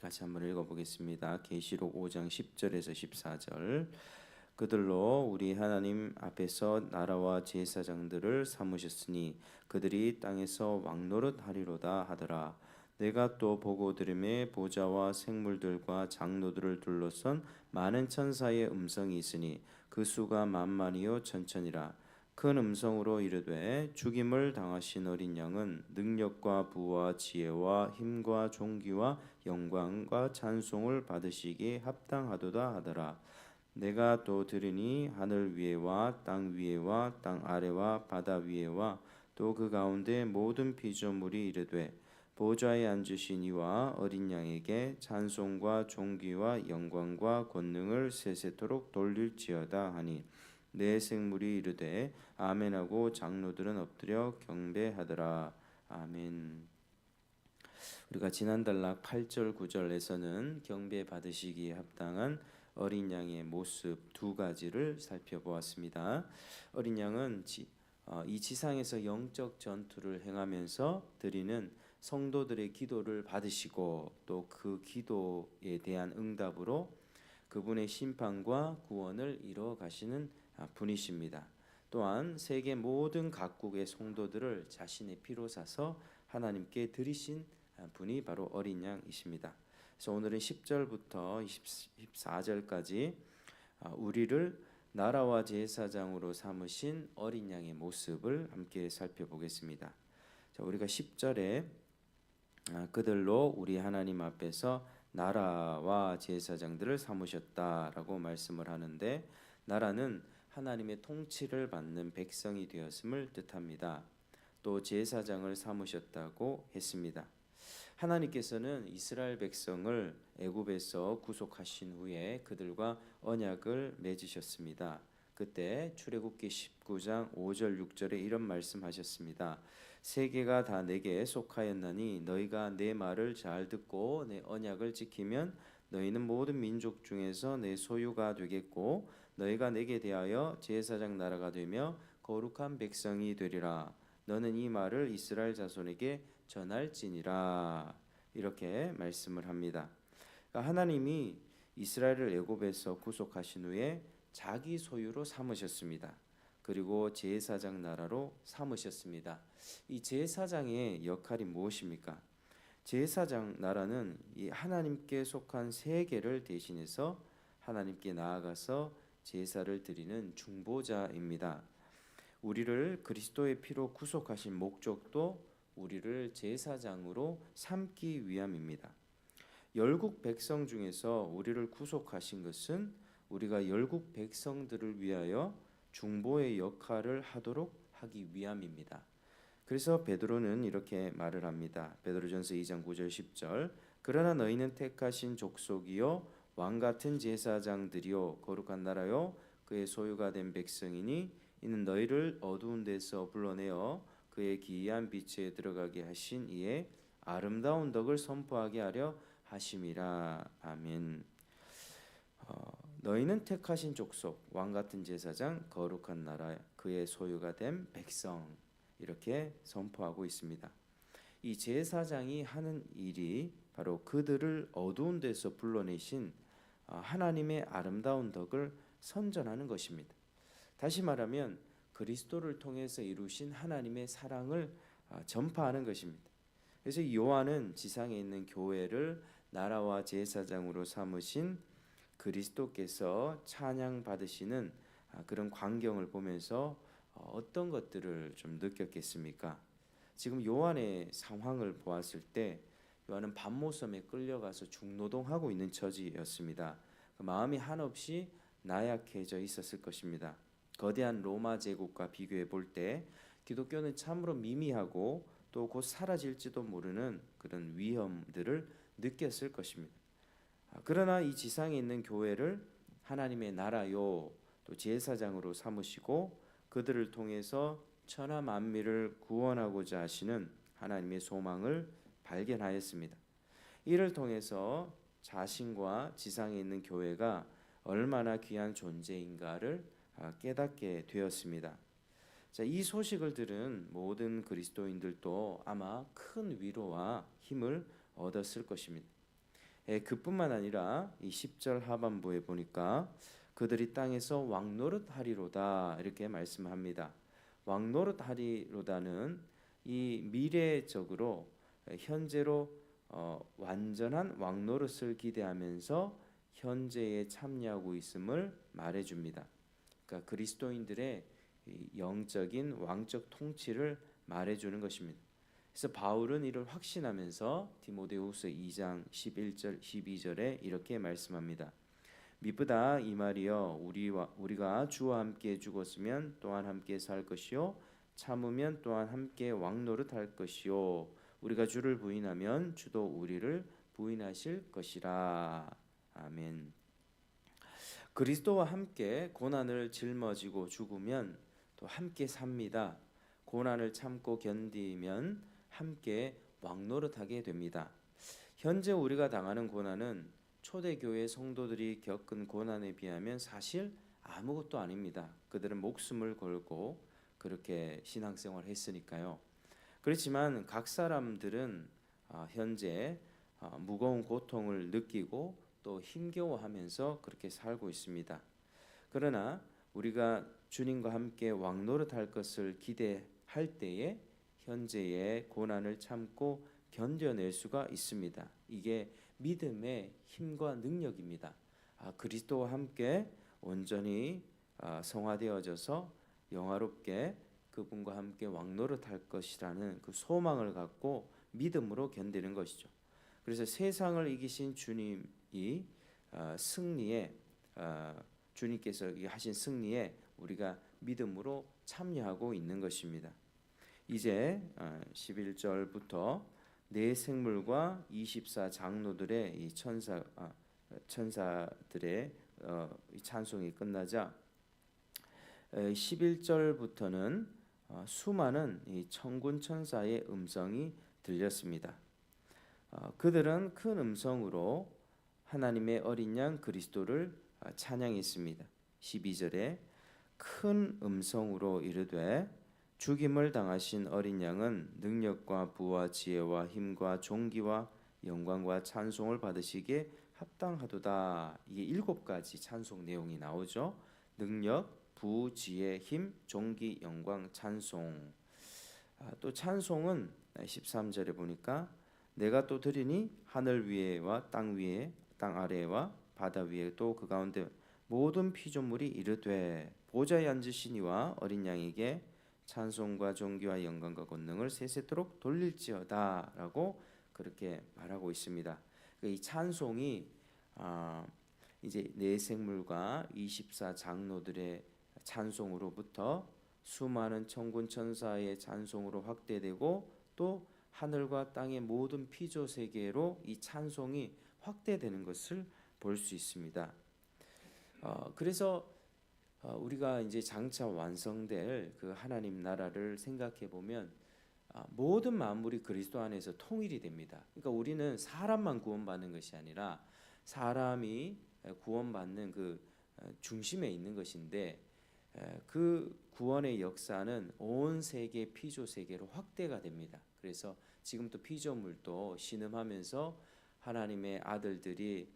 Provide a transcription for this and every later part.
같이 한번 읽어보겠습니다. 계시록 5장 10절에서 14절. 그들로 우리 하나님 앞에서 나라와 제사장들을 삼으셨으니 그들이 땅에서 왕노릇하리로다 하더라. 내가 또 보고 들음에 보좌와 생물들과 장로들을 둘러선 많은 천사의 음성이 있으니 그 수가 만만이요 천천이라. 큰 음성으로 이르되 죽임을 당하신 어린 양은 능력과 부와 지혜와 힘과 존귀와 영광과 찬송을 받으시기에 합당하도다 하더라. 내가 또 들으니 하늘 위에와 땅 위에와 땅 아래와 바다 위에와 또 그 가운데 모든 피조물이 이르되 보좌에 앉으신 이와 어린 양에게 찬송과 존귀와 영광과 권능을 세세토록 돌릴지어다 하니 내 생물이 이르되 아멘하고 장로들은 엎드려 경배하더라. 아멘. 우리가 지난달락 8절 9절에서는 경배 받으시기에 합당한 어린 양의 모습 두 가지를 살펴보았습니다. 어린 양은 이 지상에서 영적 전투를 행하면서 드리는 성도들의 기도를 받으시고 또 그 기도에 대한 응답으로 그분의 심판과 구원을 이루어 가시는 분이십니다. 또한 세계 모든 각국의 성도들을 자신의 피로 사서 하나님께 드리신 분이 바로 어린 양이십니다. 그래서 오늘은 10절부터 24절까지 우리를 나라와 제사장으로 삼으신 어린 양의 모습을 함께 살펴보겠습니다. 자, 우리가 10절에 그들로 우리 하나님 앞에서 나라와 제사장들을 삼으셨다라고 말씀을 하는데, 나라는 하나님의 통치를 받는 백성이 되었음을 뜻합니다. 또 제사장을 삼으셨다고 했습니다. 하나님께서는 이스라엘 백성을 애굽에서 구속하신 후에 그들과 언약을 맺으셨습니다. 그때 출애굽기 19장 5절 6절에 이런 말씀하셨습니다. 세계가 다 내게 속하였나니 너희가 내 말을 잘 듣고 내 언약을 지키면 너희는 모든 민족 중에서 내 소유가 되겠고 너희가 내게 대하여 제사장 나라가 되며 거룩한 백성이 되리라. 너는 이 말을 이스라엘 자손에게 전할지니라. 이렇게 말씀을 합니다. 그러니까 하나님이 이스라엘을 애굽에서 구속하신 후에 자기 소유로 삼으셨습니다. 그리고 제사장 나라로 삼으셨습니다. 이 제사장의 역할이 무엇입니까? 제사장 나라는 이 하나님께 속한 세계를 대신해서 하나님께 나아가서 제사를 드리는 중보자입니다. 우리를 그리스도의 피로 구속하신 목적도 우리를 제사장으로 삼기 위함입니다. 열국 백성 중에서 우리를 구속하신 것은 우리가 열국 백성들을 위하여 중보의 역할을 하도록 하기 위함입니다. 그래서 베드로는 이렇게 말을 합니다. 베드로전서 2장 9절 10절. 그러나 너희는 택하신 족속이요 왕 같은 제사장들이요 거룩한 나라요 그의 소유가 된 백성이니 이는 너희를 어두운 데서 불러내어 그의 기이한 빛에 들어가게 하신 이의 아름다운 덕을 선포하게 하려 하심이라. 아멘. 너희는 택하신 족속, 왕 같은 제사장, 거룩한 나라, 그의 소유가 된 백성, 이렇게 선포하고 있습니다. 이 제사장이 하는 일이 바로 그들을 어두운 데서 불러내신 하나님의 아름다운 덕을 선전하는 것입니다. 다시 말하면 그리스도를 통해서 이루신 하나님의 사랑을 전파하는 것입니다. 그래서 요한은 지상에 있는 교회를 나라와 제사장으로 삼으신 그리스도께서 찬양 받으시는 그런 광경을 보면서 어떤 것들을 좀 느꼈겠습니까? 지금 요한의 상황을 보았을 때 요한은 밤모섬에 끌려가서 중노동하고 있는 처지였습니다. 마음이 한없이 나약해져 있었을 것입니다. 거대한 로마 제국과 비교해 볼 때 기독교는 참으로 미미하고 또 곧 사라질지도 모르는 그런 위험들을 느꼈을 것입니다. 그러나 이 지상에 있는 교회를 하나님의 나라요 또 제사장으로 삼으시고 그들을 통해서 천하 만민을 구원하고자 하시는 하나님의 소망을 발견하였습니다. 이를 통해서 자신과 지상에 있는 교회가 얼마나 귀한 존재인가를 깨닫게 되었습니다. 자, 이 소식을 들은 모든 그리스도인들도 아마 큰 위로와 힘을 얻었을 것입니다. 그뿐만 아니라 이 10절 하반부에 보니까 그들이 땅에서 왕노릇하리로다 이렇게 말씀합니다. 왕노릇하리로다는 이 미래적으로 현재로 완전한 왕노릇을 기대하면서 현재에 참여하고 있음을 말해줍니다. 그러니까 그리스도인들의 영적인 왕적 통치를 말해주는 것입니다. 그래서 바울은 이를 확신하면서 디모데후서 2장 11절 12절에 이렇게 말씀합니다. 미쁘다 이 말이여 우리가 주와 함께 죽었으면 또한 함께 살 것이요 참으면 또한 함께 왕노릇할 것이요 우리가 주를 부인하면 주도 우리를 부인하실 것이라. 아멘. 그리스도와 함께 고난을 짊어지고 죽으면 또 함께 삽니다. 고난을 참고 견디면 함께 왕노릇하게 됩니다. 현재 우리가 당하는 고난은 초대교회 성도들이 겪은 고난에 비하면 사실 아무것도 아닙니다. 그들은 목숨을 걸고 그렇게 신앙생활을 했으니까요. 그렇지만 각 사람들은 현재 무거운 고통을 느끼고 또 힘겨워하면서 그렇게 살고 있습니다. 그러나 우리가 주님과 함께 왕노릇할 것을 기대할 때에 현재의 고난을 참고 견뎌낼 수가 있습니다. 이게 믿음의 힘과 능력입니다. 그리스도와 함께 온전히 성화되어져서 영화롭게 그분과 함께 왕노릇할 것이라는 그 소망을 갖고 믿음으로 견디는 것이죠. 그래서 세상을 이기신 주님이 승리에 주님께서 하신 승리에 우리가 믿음으로 참여하고 있는 것입니다. 이제 11절부터 네 생물과 24 장로들의 이 천사들의 찬송이 끝나자 11절부터는 수많은 이 천군 천사의 음성이 들렸습니다. 그들은 큰 음성으로 하나님의 어린 양 그리스도를 찬양했습니다. 12절에 큰 음성으로 이르되 죽임을 당하신 어린 양은 능력과 부와 지혜와 힘과 존귀와 영광과 찬송을 받으시기에 합당하도다. 이게 7가지 찬송 내용이 나오죠. 능력, 부, 지혜, 힘, 존귀, 영광, 찬송. 또 찬송은 13절에 보니까 내가 또 들으니 하늘 위에와 땅 위에 땅 아래와 바다 위에 또 그 가운데 모든 피조물이 이르되 보좌에 앉으신 이와 어린 양에게 찬송과 존귀와 영광과 권능을 세세토록 돌릴지어다라고 그렇게 말하고 있습니다. 이 찬송이 이제 네 생물과 24 장로들의 찬송으로부터 수많은 천군 천사의 찬송으로 확대되고 또 하늘과 땅의 모든 피조 세계로 이 찬송이 확대되는 것을 볼 수 있습니다. 그래서 우리가 이제 장차 완성될 그 하나님 나라를 생각해 보면 모든 만물이 그리스도 안에서 통일이 됩니다. 그러니까 우리는 사람만 구원받는 것이 아니라 사람이 구원받는 그 중심에 있는 것인데 그 구원의 역사는 온 세계 피조 세계로 확대가 됩니다. 그래서 지금도 피조물도 신음하면서 하나님의 아들들이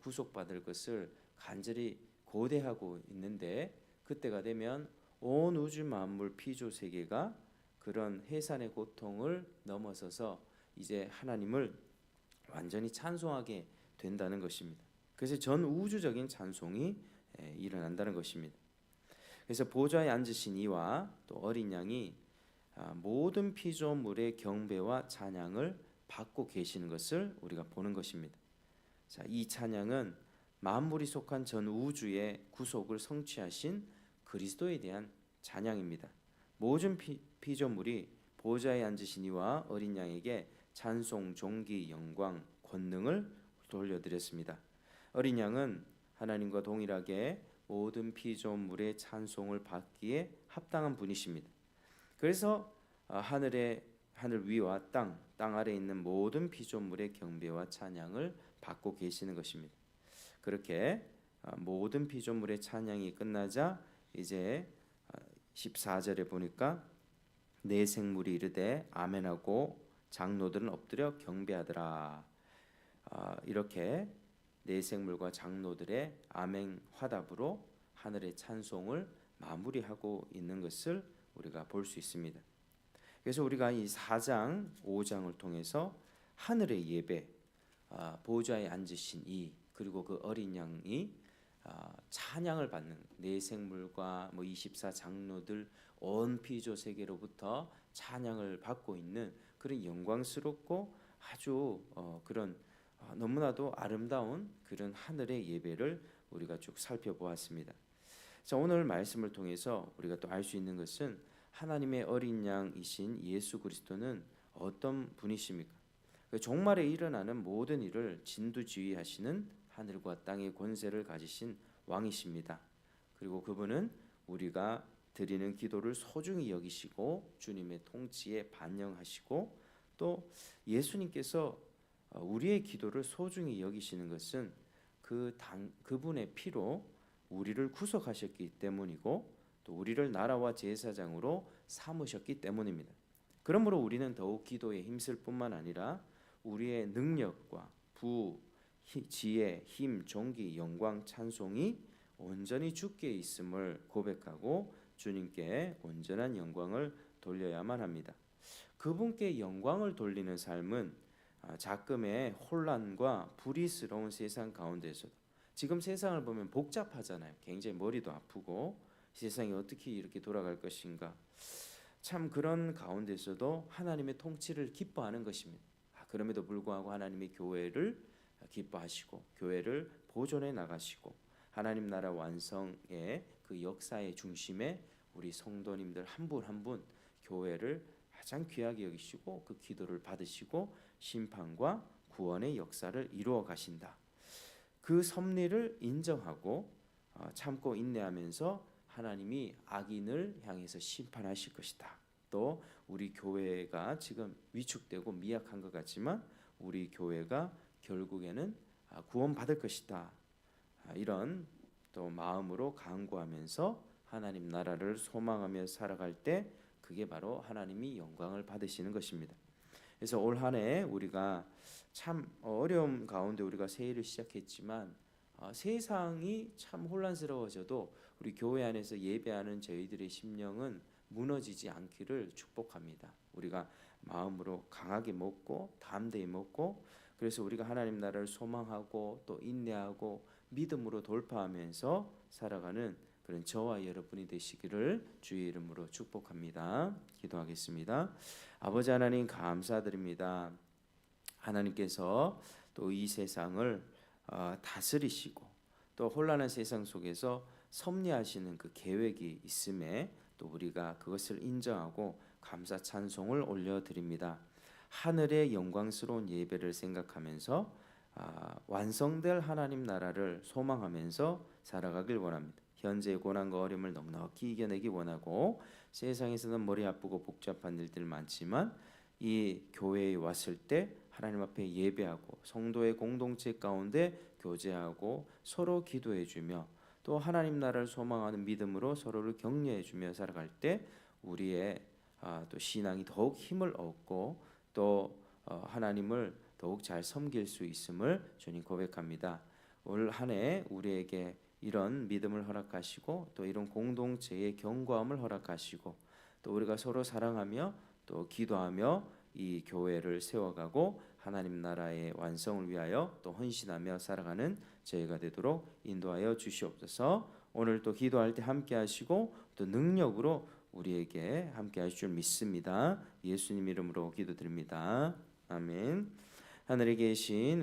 구속받을 것을 간절히 고대하고 있는데 그때가 되면 온 우주 만물 피조 세계가 그런 해산의 고통을 넘어서서 이제 하나님을 완전히 찬송하게 된다는 것입니다. 그래서 전 우주적인 찬송이 일어난다는 것입니다. 그래서 보좌에 앉으신 이와 또 어린 양이 모든 피조물의 경배와 찬양을 받고 계시는 것을 우리가 보는 것입니다. 자, 이 찬양은 만물이 속한 전 우주의 구속을 성취하신 그리스도에 대한 찬양입니다. 모든 피조물이 보좌에 앉으신 이와 어린 양에게 찬송, 존귀, 영광, 권능을 돌려드렸습니다. 어린 양은 하나님과 동일하게 모든 피조물의 찬송을 받기에 합당한 분이십니다. 그래서 하늘 위와 땅 아래에 있는 모든 피조물의 경배와 찬양을 받고 계시는 것입니다. 그렇게 모든 피조물의 찬양이 끝나자 이제 14절에 보니까 네 생물이 이르되 아멘하고 장로들은 엎드려 경배하더라. 이렇게 내 생물과 장로들의 아멘 화답으로 하늘의 찬송을 마무리하고 있는 것을 우리가 볼 수 있습니다. 그래서 우리가 이 4장, 5장을 통해서 하늘의 예배, 보좌에 앉으신 이 그리고 그 어린 양이 찬양을 받는 내 생물과 24 장로들 온 피조 세계로부터 찬양을 받고 있는 그런 영광스럽고 아주 그런 너무나도 아름다운 그런 하늘의 예배를 우리가 쭉 살펴보았습니다. 자, 오늘 말씀을 통해서 우리가 또 알 수 있는 것은 하나님의 어린 양이신 예수 그리스도는 어떤 분이십니까? 종말에 일어나는 모든 일을 진두지휘하시는 하늘과 땅의 권세를 가지신 왕이십니다. 그리고 그분은 우리가 드리는 기도를 소중히 여기시고 주님의 통치에 반영하시고 또 예수님께서 우리의 기도를 소중히 여기시는 것은 그분의 피로 우리를 구속하셨기 때문이고 또 우리를 나라와 제사장으로 삼으셨기 때문입니다. 그러므로 우리는 더욱 기도에 힘쓸 뿐만 아니라 우리의 능력과 부, 지혜, 힘, 존귀, 영광, 찬송이 온전히 주께 있음을 고백하고 주님께 온전한 영광을 돌려야만 합니다. 그분께 영광을 돌리는 삶은 작금의 혼란과 불의스러운 세상 가운데서도 지금 세상을 보면 복잡하잖아요. 굉장히 머리도 아프고 세상이 어떻게 이렇게 돌아갈 것인가. 참 그런 가운데서도 하나님의 통치를 기뻐하는 것입니다. 그럼에도 불구하고 하나님의 교회를 기뻐하시고 교회를 보존해 나가시고 하나님 나라 완성의 그 역사의 중심에 우리 성도님들 한 분 한 분 교회를 가장 귀하게 여기시고 그 기도를 받으시고 심판과 구원의 역사를 이루어 가신다. 그 섭리를 인정하고 참고 인내하면서 하나님이 악인을 향해서 심판하실 것이다. 또 우리 교회가 지금 위축되고 미약한 것 같지만 우리 교회가 결국에는 구원받을 것이다. 이런 또 마음으로 간구하면서 하나님 나라를 소망하며 살아갈 때 그게 바로 하나님이 영광을 받으시는 것입니다. 그래서 올 한 해 우리가 참 어려움 가운데 우리가 새해를 시작했지만 세상이 참 혼란스러워져도 우리 교회 안에서 예배하는 저희들의 심령은 무너지지 않기를 축복합니다. 우리가 마음으로 강하게 먹고 담대히 먹고 그래서 우리가 하나님 나라를 소망하고 또 인내하고 믿음으로 돌파하면서 살아가는 그런 저와 여러분이 되시기를 주의 이름으로 축복합니다. 기도하겠습니다. 아버지 하나님 감사드립니다. 하나님께서 또 이 세상을 다스리시고 또 혼란한 세상 속에서 섭리하시는 그 계획이 있음에 또 우리가 그것을 인정하고 감사 찬송을 올려드립니다. 하늘의 영광스러운 예배를 생각하면서 완성될 하나님 나라를 소망하면서 살아가길 원합니다. 현재의 고난과 어려움을 넉넉히 이겨내기 원하고 세상에서는 머리 아프고 복잡한 일들 많지만 이 교회에 왔을 때 하나님 앞에 예배하고 성도의 공동체 가운데 교제하고 서로 기도해주며 또 하나님 나라를 소망하는 믿음으로 서로를 격려해주며 살아갈 때 우리의 또 신앙이 더욱 힘을 얻고 또 하나님을 더욱 잘 섬길 수 있음을 주님 고백합니다. 올 한 해 우리에게 이런 믿음을 허락하시고 또 이런 공동체의 견고함을 허락하시고 또 우리가 서로 사랑하며 또 기도하며 이 교회를 세워가고 하나님 나라의 완성을 위하여 또 헌신하며 살아가는 저희가 되도록 인도하여 주시옵소서. 오늘 또 기도할 때 함께 하시고 또 능력으로 우리에게 함께 하실 줄 믿습니다. 예수님 이름으로 기도드립니다. 아멘. 하늘에 계신